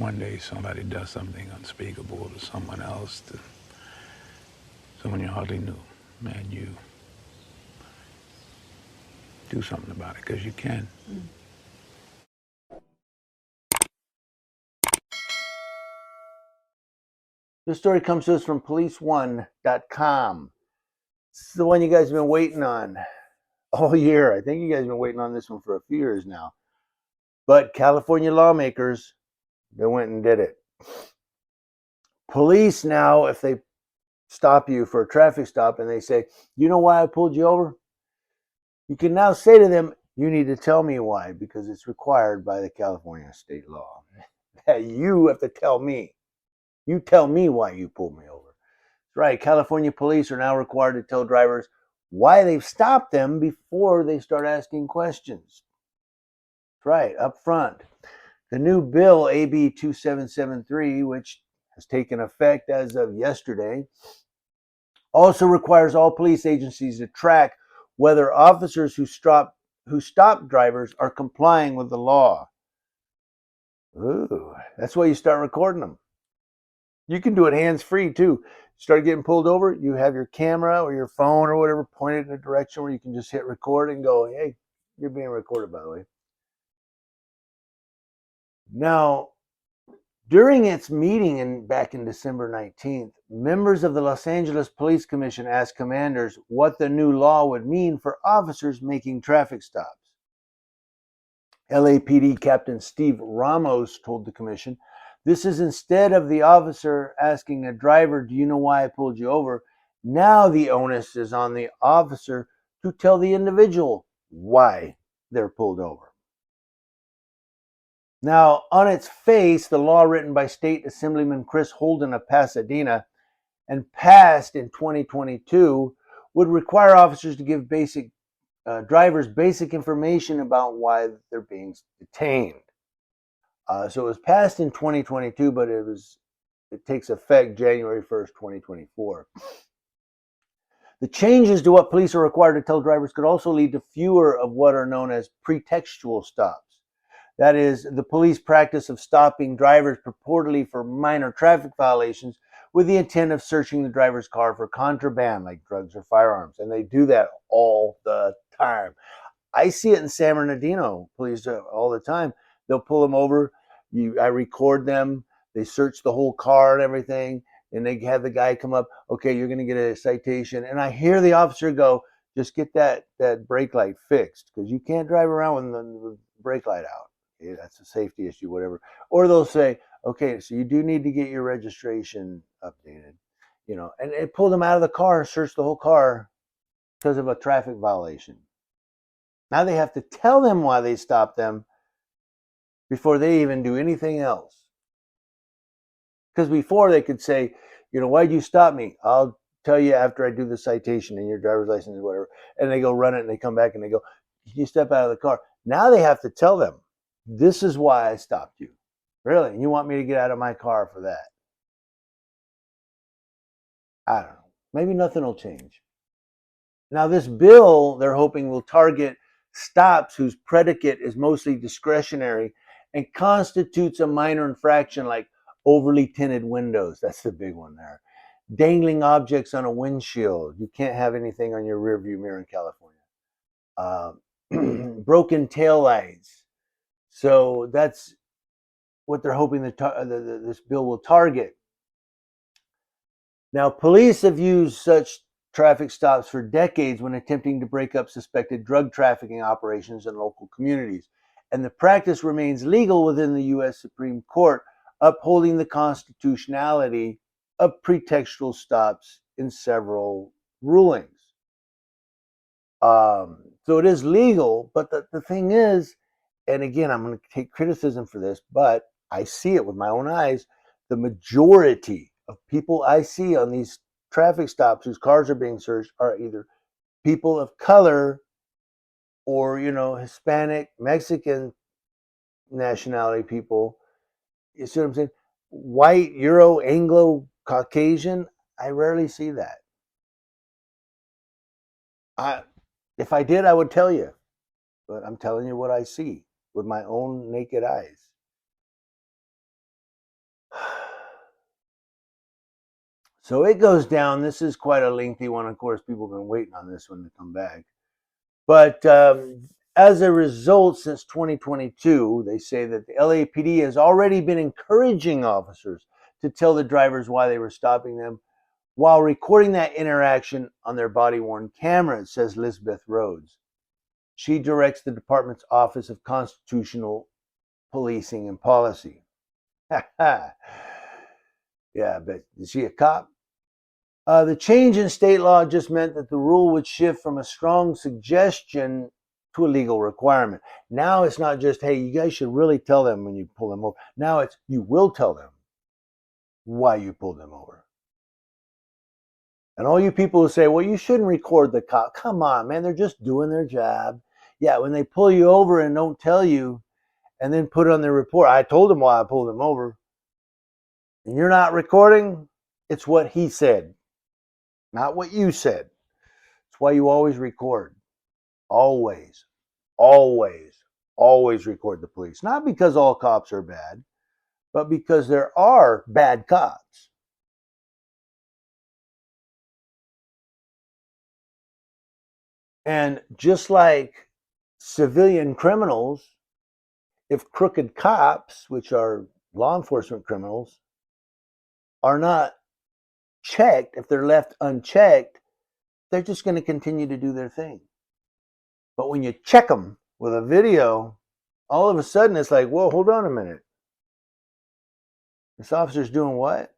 one day somebody does something unspeakable to someone else, to someone you hardly knew, man, you do something about it because you can. This story comes to us from policeone.com. This is the one you guys have been waiting on all year. I think you guys have been waiting on this one for a few years now. But California lawmakers, they went and did it. Police now, if they stop you for a traffic stop and they say, you know why I pulled you over? You can now say to them, you need to tell me why, because it's required by the California state law that you have to tell me. You tell me why you pulled me over. Right. California police are now required to tell drivers why they've stopped them before they start asking questions. Right, up front. The new bill, AB 2773, which has taken effect as of yesterday, also requires all police agencies to track whether officers who stop drivers are complying with the law. Ooh, that's why you start recording them. You can do it hands-free too. Start getting pulled over, you have your camera or your phone or whatever pointed in a direction where you can just hit record and go, hey, you're being recorded, by the way. Now, during its meeting back in December 19th, members of the Los Angeles Police Commission asked commanders what the new law would mean for officers making traffic stops. LAPD Captain Steve Ramos told the commission, this is instead of the officer asking a driver, do you know why I pulled you over? Now the onus is on the officer to tell the individual why they're pulled over. Now, on its face, the law written by State Assemblyman Chris Holden of Pasadena and passed in 2022 would require officers to give drivers basic information about why they're being detained. So it was passed in 2022, but it takes effect January 1st, 2024. The changes to what police are required to tell drivers could also lead to fewer of what are known as pretextual stops. That is, the police practice of stopping drivers purportedly for minor traffic violations with the intent of searching the driver's car for contraband like drugs or firearms. And they do that all the time. I see it in San Bernardino police all the time. They'll pull them over. I record them. They search the whole car and everything. And they have the guy come up. Okay, you're going to get a citation. And I hear the officer go, just get that brake light fixed because you can't drive around with the brake light out. Okay, that's a safety issue, whatever. Or they'll say, okay, so you do need to get your registration updated. And it pulled them out of the car and searched the whole car because of a traffic violation. Now they have to tell them why they stopped them before they even do anything else. Because before they could say, why'd you stop me? I'll tell you after I do the citation and your driver's license or whatever. And they go run it and they come back and they go, can you step out of the car? Now they have to tell them, this is why I stopped you. Really? And you want me to get out of my car for that? I don't know. Maybe nothing will change. Now, this bill, they're hoping, will target stops whose predicate is mostly discretionary and constitutes a minor infraction like overly tinted windows. That's the big one there. Dangling objects on a windshield. You can't have anything on your rearview mirror in California. Broken taillights. So that's what they're hoping this bill will target. Now, police have used such traffic stops for decades when attempting to break up suspected drug trafficking operations in local communities. And the practice remains legal within the U.S. Supreme Court, upholding the constitutionality of pretextual stops in several rulings. So it is legal, but the thing is, and again, I'm going to take criticism for this, but I see it with my own eyes. The majority of people I see on these traffic stops whose cars are being searched are either people of color or, Hispanic, Mexican nationality people. You see what I'm saying? White, Euro, Anglo, Caucasian. I rarely see that. If I did, I would tell you, but I'm telling you what I see with my own naked eyes. So it goes down. This is quite a lengthy one. Of course, people have been waiting on this one to come back. But as a result, since 2022, they say that the LAPD has already been encouraging officers to tell the drivers why they were stopping them while recording that interaction on their body-worn cameras, says Lisbeth Rhodes. She directs the department's Office of Constitutional Policing and Policy. Yeah, but is she a cop? The change in state law just meant that the rule would shift from a strong suggestion to a legal requirement. Now it's not just, hey, you guys should really tell them when you pull them over. Now it's, you will tell them why you pulled them over. And all you people who say, well, you shouldn't record the cop. Come on, man, they're just doing their job. Yeah, when they pull you over and don't tell you and then put on their report, I told them why I pulled them over. And you're not recording, it's what he said, not what you said. It's why you always record. Always, always, always record the police. Not because all cops are bad, but because there are bad cops. And just like civilian criminals, if crooked cops, which are law enforcement criminals, are not checked, if they're left unchecked, they're just going to continue to do their thing. But when you check them with a video, all of a sudden it's like, whoa, hold on a minute. This officer's doing what?